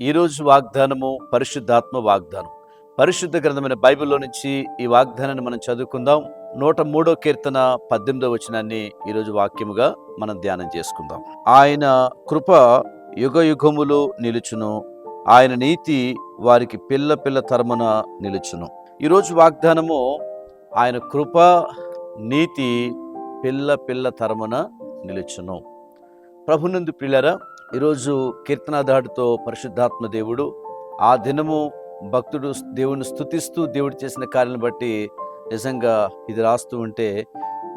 ఈరోజు వాగ్దానము పరిశుద్ధాత్మ వాగ్దానం. పరిశుద్ధ గ్రంథమైన బైబిల్లో నుంచి ఈ వాగ్దానాన్ని మనం చదువుకుందాం. 103 కీర్తన 18వ వచనాన్ని ఈరోజు వాక్యముగా మనం ధ్యానం చేసుకుందాం. ఆయన కృప యుగ యుగములు నిలుచును, ఆయన నీతి వారికి పిల్ల పిల్ల తరమున నిలుచును. ఈరోజు వాగ్దానము ఆయన కృప నీతి పిల్ల పిల్ల తరమున నిలుచును. ప్రభునందు ప్రియులారా, ఈరోజు కీర్తనాదాడుతో పరిశుద్ధాత్మ దేవుడు ఆ దినము భక్తుడు దేవుని స్తుతిస్తూ దేవుడు చేసిన కార్యాలను బట్టి నిజంగా ఇది రాస్తూ ఉంటే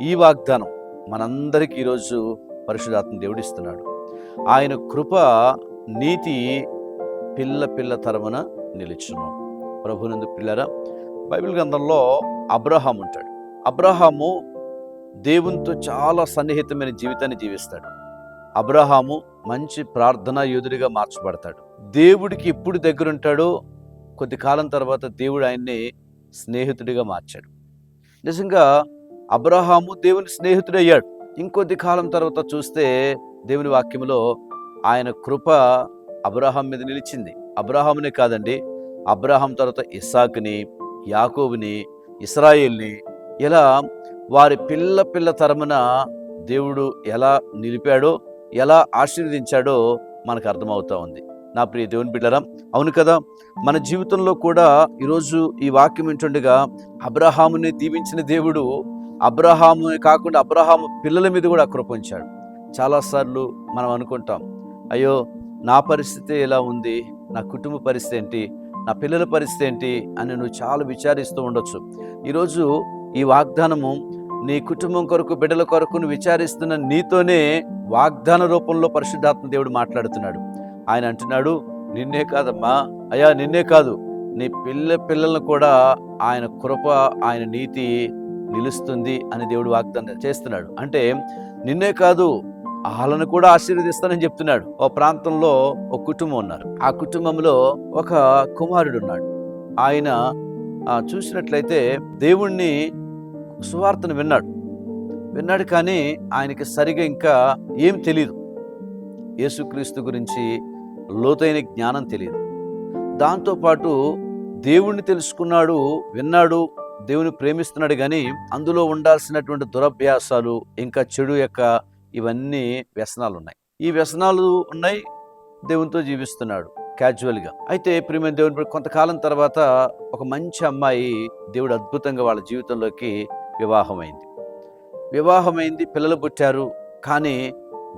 ఈ వాగ్దానం మనందరికీ ఈరోజు పరిశుద్ధాత్మ దేవుడు ఇస్తున్నాడు. ఆయన కృప నీతి పిల్ల పిల్ల తరమున నిలుచును. ప్రభునందు ప్రియులారా, బైబిల్ గ్రంథంలో అబ్రహాము ఉంటాడు. అబ్రహాము దేవునితో చాలా సన్నిహితమైన జీవితాన్ని జీవిస్తాడు. అబ్రహాము మంచి ప్రార్థనా యోధుడిగా మార్చబడతాడు. దేవుడికి ఎప్పుడు దగ్గరుంటాడో కొద్ది కాలం తర్వాత దేవుడు ఆయన్ని స్నేహితుడిగా మార్చాడు. నిజంగా అబ్రహాము దేవుని స్నేహితుడయ్యాడు. ఇంకొద్ది కాలం తర్వాత చూస్తే దేవుని వాక్యములో ఆయన కృప అబ్రహాం మీద నిలిచింది. అబ్రహామునే కాదండి, అబ్రహాం తర్వాత ఇస్సాకుని, యాకోబుని, ఇశ్రాయేల్ని, ఇలా వారి పిల్ల పిల్ల తరమున దేవుడు ఎలా నిలిపాడో, ఎలా ఆశీర్వదించాడో మనకు అర్థమవుతా ఉంది. నా ప్రియ దేవుని బిడ్డలారా, అవును కదా, మన జీవితంలో కూడా ఈరోజు ఈ వాక్యం వింటుండగా అబ్రహాముని దీవించిన దేవుడు అబ్రహాము కాకుండా అబ్రహాము పిల్లల మీద కూడా కృప ఉంచాడు. చాలాసార్లు మనం అనుకుంటాం, అయ్యో నా పరిస్థితి ఎలా ఉంది, నా కుటుంబ పరిస్థితి ఏంటి, నా పిల్లల పరిస్థితి ఏంటి అని నువ్వు చాలా విచారిస్తూ ఉండొచ్చు. ఈరోజు ఈ వాగ్దానము నీ కుటుంబం కొరకు, బిడ్డల కొరకు నువ్వు విచారిస్తున్న నీతోనే వాగ్దాన రూపంలో పరిశుద్ధాత్మ దేవుడు మాట్లాడుతున్నాడు. ఆయన అంటున్నాడు, నిన్నే కాదమ్మా, అయ్యా నిన్నే కాదు, నీ పిల్లలను కూడా ఆయన కృప, ఆయన నీతి నిలుస్తుంది అని దేవుడు వాగ్దానం చేస్తున్నాడు. అంటే నిన్నే కాదు, వాళ్ళను కూడా ఆశీర్వదిస్తానని చెప్తున్నాడు. ఓ ప్రాంతంలో ఒక కుటుంబం ఉన్నారు. ఆ కుటుంబంలో ఒక కుమారుడు ఉన్నాడు. ఆయన చూసినట్లయితే దేవుణ్ణి సువార్తను విన్నాడు కానీ ఆయనకి సరిగా ఇంకా ఏం తెలియదు. యేసుక్రీస్తు గురించి లోతైన జ్ఞానం తెలియదు. దాంతోపాటు దేవుణ్ణి తెలుసుకున్నాడు, విన్నాడు, దేవుని ప్రేమిస్తున్నాడు, కానీ అందులో ఉండాల్సినటువంటి దురభ్యాసాలు, ఇంకా చెడు యొక్క ఇవన్నీ వ్యసనాలు ఉన్నాయి. ఈ వ్యసనాలు ఉన్నాయి, దేవునితో జీవిస్తున్నాడు క్యాజువల్గా. అయితే ప్రియమైన దేవుని కొంతకాలం తర్వాత ఒక మంచి అమ్మాయి దేవుడు అద్భుతంగా వాళ్ళ జీవితంలోకి వివాహమైంది, పిల్లలు పుట్టారు. కానీ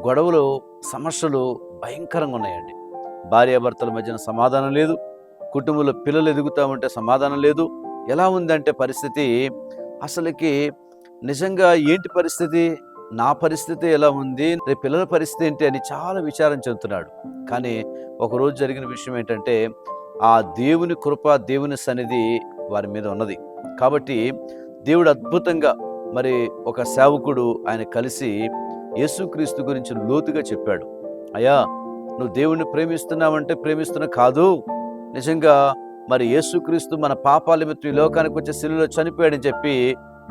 గొడవలు, సమస్యలు భయంకరంగా ఉన్నాయండి. భార్యాభర్తల మధ్యన సమాధానం లేదు, కుటుంబంలో పిల్లలు ఎదుగుతూ ఉంటే సమాధానం లేదు. ఎలా ఉందంటే పరిస్థితి, అసలుకి నిజంగా ఏంటి పరిస్థితి, నా పరిస్థితి ఎలా ఉంది, రేపు పిల్లల పరిస్థితి ఏంటి అని చాలా విచారం చెందుతున్నాడు. కానీ ఒకరోజు జరిగిన విషయం ఏంటంటే, ఆ దేవుని కృప, దేవుని సన్నిధి వారి మీద ఉన్నది. కాబట్టి దేవుడు అద్భుతంగా మరి ఒక సేవకుడు ఆయన కలిసి యేసుక్రీస్తు గురించి లోతుగా చెప్పాడు. అయ్యా, నువ్వు దేవుణ్ణి ప్రేమిస్తున్నావంటే ప్రేమిస్తున్నా కాదు, నిజంగా మరి యేసుక్రీస్తు మన పాపాల నిమిత్తం ఈ లోకానికి వచ్చే శిలువలో చనిపోయాడని చెప్పి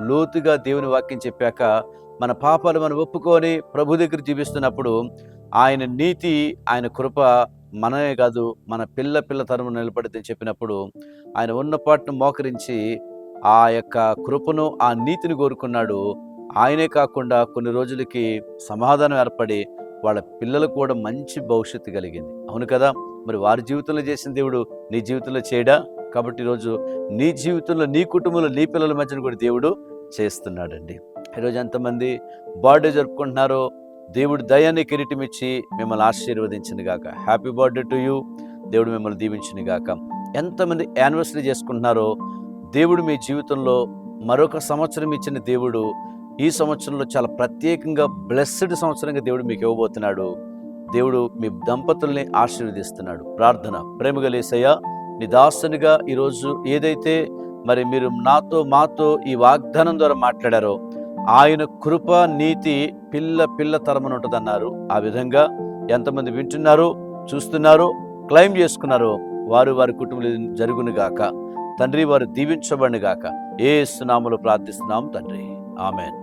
లోతుగా దేవుని వాక్యం చెప్పాక, మన పాపాలు మనం ఒప్పుకొని ప్రభు దగ్గర జీవిస్తున్నప్పుడు ఆయన నీతి, ఆయన కృప మనమే కాదు మన పిల్ల తరము నిలబడితే చెప్పినప్పుడు ఆయన ఉన్నపాటును మోకరించి ఆ యొక్క కృపను, ఆ నీతిని కోరుకున్నాడు. ఆయనే కాకుండా కొన్ని రోజులకి సమాధానం ఏర్పడి వాళ్ళ పిల్లలకు కూడా మంచి భవిష్యత్తు కలిగింది. అవును కదా, మరి వారి జీవితంలో చేసిన దేవుడు నీ జీవితంలో చేయడా? కాబట్టి ఈరోజు నీ జీవితంలో, నీ కుటుంబంలో, నీ పిల్లల మధ్యన కూడా దేవుడు చేస్తున్నాడండి. ఈరోజు ఎంతమంది బర్త్డే జరుపుకుంటున్నారో, దేవుడు దయాన్ని కిరీటం ఇచ్చి మిమ్మల్ని ఆశీర్వదించింది గాక. Happy birthday to you. దేవుడు మిమ్మల్ని దీవించింది గాక. ఎంతమంది యానివర్సరీ చేసుకుంటున్నారో, దేవుడు మీ జీవితంలో మరొక సంవత్సరం ఇచ్చిన దేవుడు ఈ సంవత్సరంలో చాలా ప్రత్యేకంగా బ్లెస్డ్ సంవత్సరంగా దేవుడు మీకు ఇవ్వబోతున్నాడు. దేవుడు మీ దంపతుల్ని ఆశీర్వదిస్తున్నాడు. ప్రార్థన. ప్రేమగల యేసయ్యా, నీ దాసునిగా ఈరోజు ఏదైతే మరి మీరు మాతో ఈ వాగ్దానం ద్వారా మాట్లాడారో, ఆయన కృప నీతి పిల్ల తరమున ఉంటుందన్నారు. ఆ విధంగా ఎంతమంది వింటున్నారో, చూస్తున్నారో, క్లెయిమ్ చేసుకున్నారో వారి కుటుంబంలో జరుగును గాక. తండ్రి, వారు దీవించబడిన గాక. యేసు నామములో ప్రార్థిస్తున్నాం తండ్రి, ఆమేన్.